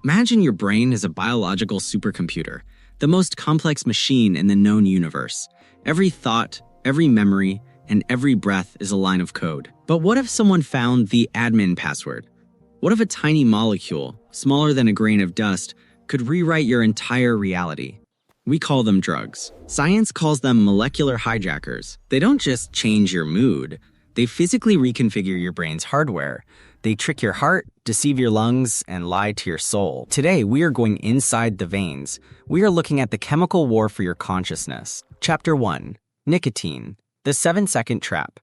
Imagine your brain as a biological supercomputer, the most complex machine in the known universe. Every thought, every memory, and every breath is a line of code. But what if someone found the admin password? What if a tiny molecule, smaller than a grain of dust, could rewrite your entire reality? We call them drugs. Science calls them molecular hijackers. They don't just change your mood, they physically reconfigure your brain's hardware. They trick your heart, deceive your lungs, and lie to your soul. Today, we are going inside the veins. We are looking at the chemical war for your consciousness. Chapter 1. Nicotine, the 7-second trap.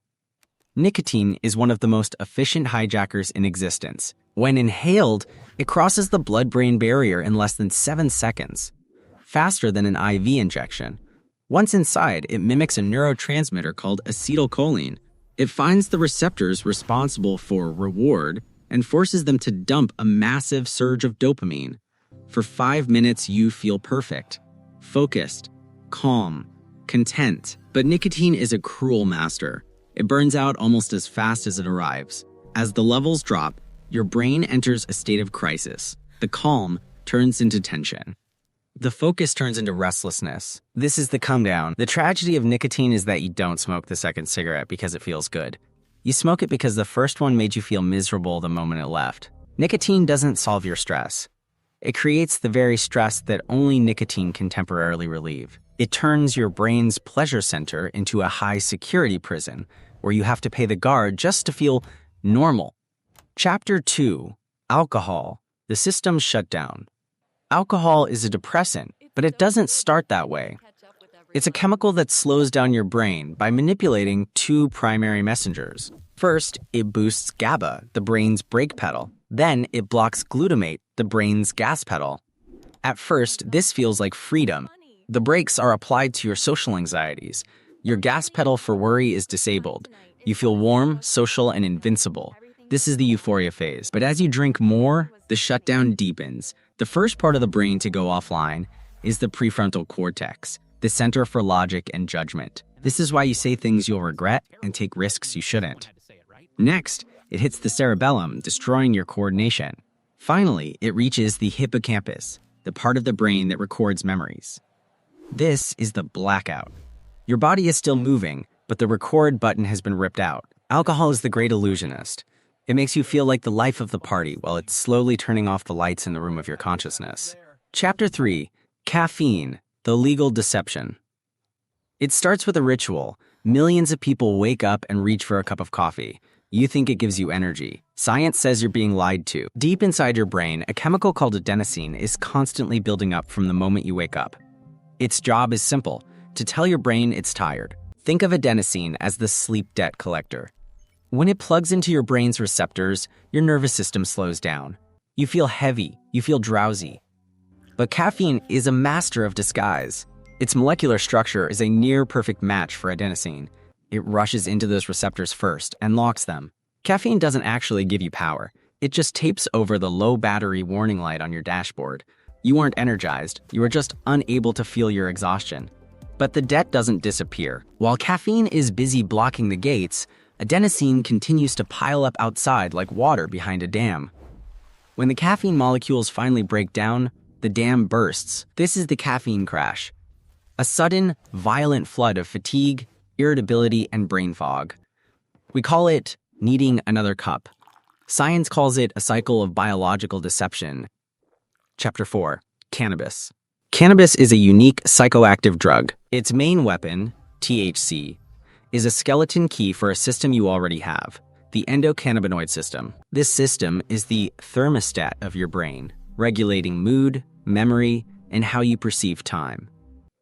Nicotine is one of the most efficient hijackers in existence. When inhaled, it crosses the blood-brain barrier in less than 7 seconds, faster than an IV injection. Once inside, it mimics a neurotransmitter called acetylcholine. It finds the receptors responsible for reward and forces them to dump a massive surge of dopamine. For 5 minutes, you feel perfect, focused, calm, content. But nicotine is a cruel master. It burns out almost as fast as it arrives. As the levels drop, your brain enters a state of crisis. The calm turns into tension. The focus turns into restlessness. This is the come down. The tragedy of nicotine is that you don't smoke the second cigarette because it feels good. You smoke it because the first one made you feel miserable the moment it left. Nicotine doesn't solve your stress. It creates the very stress that only nicotine can temporarily relieve. It turns your brain's pleasure center into a high-security prison where you have to pay the guard just to feel normal. Chapter 2. Alcohol, the system's shutdown. Alcohol is a depressant, but it doesn't start that way. It's a chemical that slows down your brain by manipulating 2 primary messengers. First, it boosts GABA, the brain's brake pedal. Then, it blocks glutamate, the brain's gas pedal. At first, this feels like freedom. The brakes are applied to your social anxieties. Your gas pedal for worry is disabled. You feel warm, social, and invincible. This is the euphoria phase. But as you drink more, the shutdown deepens. The first part of the brain to go offline is the prefrontal cortex, the center for logic and judgment. This is why you say things you'll regret and take risks you shouldn't. Next, it hits the cerebellum, destroying your coordination. Finally, it reaches the hippocampus, the part of the brain that records memories. This is the blackout. Your body is still moving, but the record button has been ripped out. Alcohol is the great illusionist. It makes you feel like the life of the party while it's slowly turning off the lights in the room of your consciousness. Chapter 3. Caffeine, the legal deception. It starts with a ritual. Millions of people wake up and reach for a cup of coffee. You think it gives you energy. Science says you're being lied to. Deep inside your brain, a chemical called adenosine is constantly building up from the moment you wake up. Its job is simple, to tell your brain it's tired. Think of adenosine as the sleep debt collector. When it plugs into your brain's receptors, your nervous system slows down. You feel heavy, you feel drowsy. But caffeine is a master of disguise. Its molecular structure is a near-perfect match for adenosine. It rushes into those receptors first and locks them. Caffeine doesn't actually give you power. It just tapes over the low battery warning light on your dashboard. You aren't energized, you are just unable to feel your exhaustion. But the debt doesn't disappear. While caffeine is busy blocking the gates, adenosine continues to pile up outside like water behind a dam. When the caffeine molecules finally break down, the dam bursts. This is the caffeine crash. A sudden, violent flood of fatigue, irritability, and brain fog. We call it needing another cup. Science calls it a cycle of biological deception. Chapter 4. Cannabis. Cannabis is a unique psychoactive drug. Its main weapon, THC, is a skeleton key for a system you already have, the endocannabinoid system. This system is the thermostat of your brain, regulating mood, memory, and how you perceive time.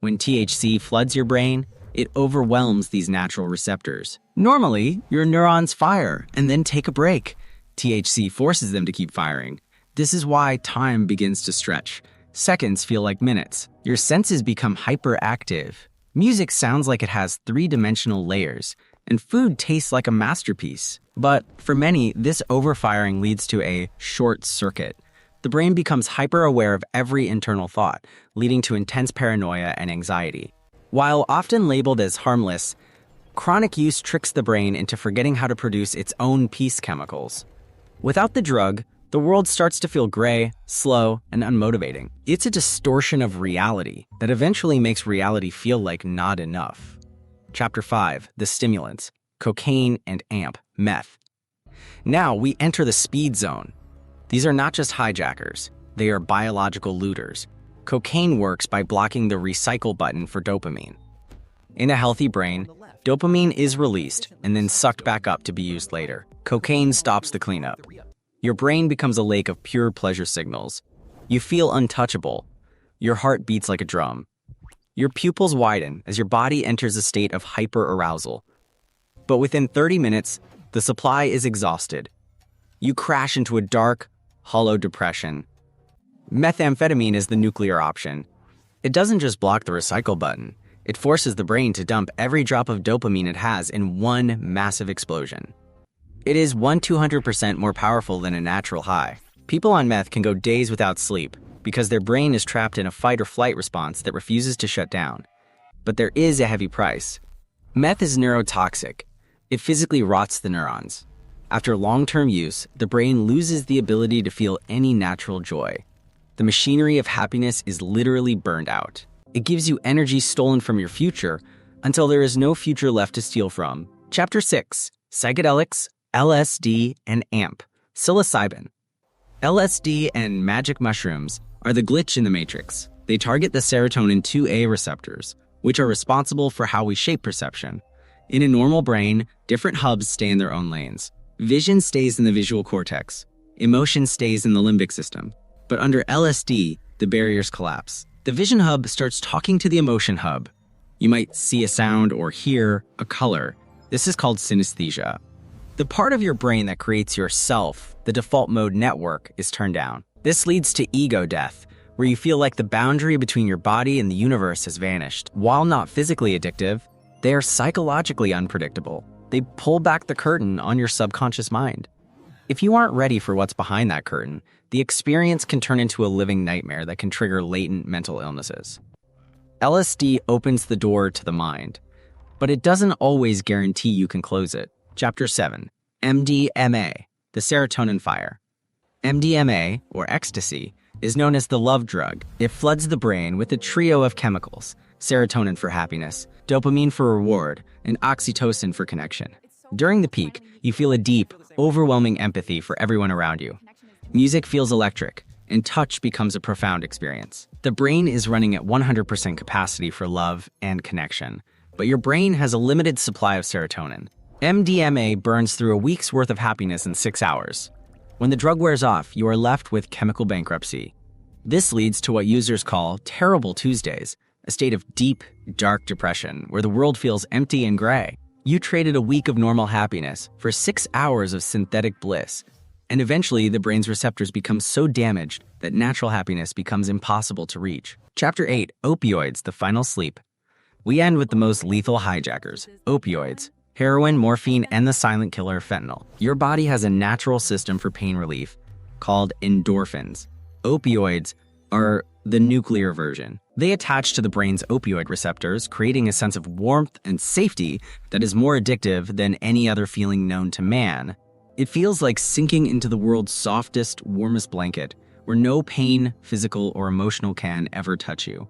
When THC floods your brain, it overwhelms these natural receptors. Normally, your neurons fire and then take a break. THC forces them to keep firing. This is why time begins to stretch. Seconds feel like minutes. Your senses become hyperactive. Music sounds like it has 3-dimensional layers, and food tastes like a masterpiece. But for many, this overfiring leads to a short circuit. The brain becomes hyper-aware of every internal thought, leading to intense paranoia and anxiety. While often labeled as harmless, chronic use tricks the brain into forgetting how to produce its own peace chemicals. Without the drug, The world starts to feel gray, slow, and unmotivating. It's a distortion of reality that eventually makes reality feel like not enough. Chapter 5. The Stimulants. Cocaine and AMP, meth. Now we enter the speed zone. These are not just hijackers, they are biological looters. Cocaine works by blocking the recycle button for dopamine. In a healthy brain, dopamine is released and then sucked back up to be used later. Cocaine stops the cleanup. Your brain becomes a lake of pure pleasure signals. You feel untouchable. Your heart beats like a drum. Your pupils widen as your body enters a state of hyperarousal. But within 30 minutes, the supply is exhausted. You crash into a dark, hollow depression. Methamphetamine is the nuclear option. It doesn't just block the recycle button. It forces the brain to dump every drop of dopamine it has in one massive explosion. It is 200% more powerful than a natural high. People on meth can go days without sleep because their brain is trapped in a fight or flight response that refuses to shut down. But there is a heavy price. Meth is neurotoxic. It physically rots the neurons. After long-term use, the brain loses the ability to feel any natural joy. The machinery of happiness is literally burned out. It gives you energy stolen from your future until there is no future left to steal from. Chapter 6. Psychedelics, LSD, and AMP. Psilocybin. LSD and magic mushrooms are the glitch in the matrix. They target the serotonin 2A receptors, which are responsible for how we shape perception. In a normal brain, different hubs stay in their own lanes. Vision stays in the visual cortex. Emotion stays in the limbic system. But under LSD, the barriers collapse. The vision hub starts talking to the emotion hub. You might see a sound or hear a color. This is called synesthesia. The part of your brain that creates your self, the default mode network, is turned down. This leads to ego death, where you feel like the boundary between your body and the universe has vanished. While not physically addictive, they are psychologically unpredictable. They pull back the curtain on your subconscious mind. If you aren't ready for what's behind that curtain, the experience can turn into a living nightmare that can trigger latent mental illnesses. LSD opens the door to the mind, but it doesn't always guarantee you can close it. Chapter 7. MDMA, the serotonin fire. MDMA, or ecstasy, is known as the love drug. It floods the brain with a trio of chemicals: serotonin for happiness, dopamine for reward, and oxytocin for connection. During the peak, you feel a deep, overwhelming empathy for everyone around you. Music feels electric, and touch becomes a profound experience. The brain is running at 100% capacity for love and connection, but your brain has a limited supply of serotonin. MDMA burns through a week's worth of happiness in 6 hours. When the drug wears off, you are left with chemical bankruptcy. This leads to what users call terrible Tuesdays, a state of deep, dark depression where the world feels empty and gray. You traded a week of normal happiness for 6 hours of synthetic bliss, and eventually the brain's receptors become so damaged that natural happiness becomes impossible to reach. Chapter 8. Opioids, the final sleep. We end with the most lethal hijackers, opioids. Heroin, morphine, and the silent killer, fentanyl. Your body has a natural system for pain relief called endorphins. Opioids are the nuclear version. They attach to the brain's opioid receptors, creating a sense of warmth and safety that is more addictive than any other feeling known to man. It feels like sinking into the world's softest, warmest blanket, where no pain, physical or emotional, can ever touch you.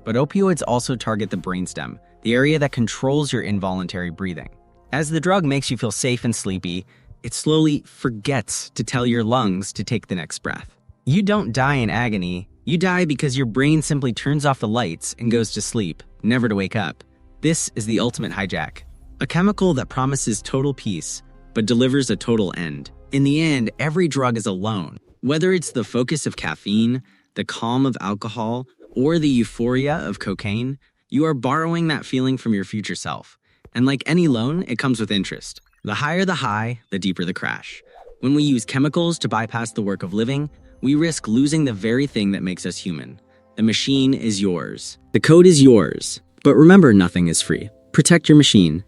But opioids also target the brainstem, the area that controls your involuntary breathing. As the drug makes you feel safe and sleepy, it slowly forgets to tell your lungs to take the next breath. You don't die in agony. You die because your brain simply turns off the lights and goes to sleep, never to wake up. This is the ultimate hijack, a chemical that promises total peace, but delivers a total end. In the end, every drug is alone. Whether it's the focus of caffeine, the calm of alcohol, or the euphoria of cocaine, you are borrowing that feeling from your future self. And like any loan, it comes with interest. The higher the high, the deeper the crash. When we use chemicals to bypass the work of living, we risk losing the very thing that makes us human. The machine is yours. The code is yours. But remember, nothing is free. Protect your machine.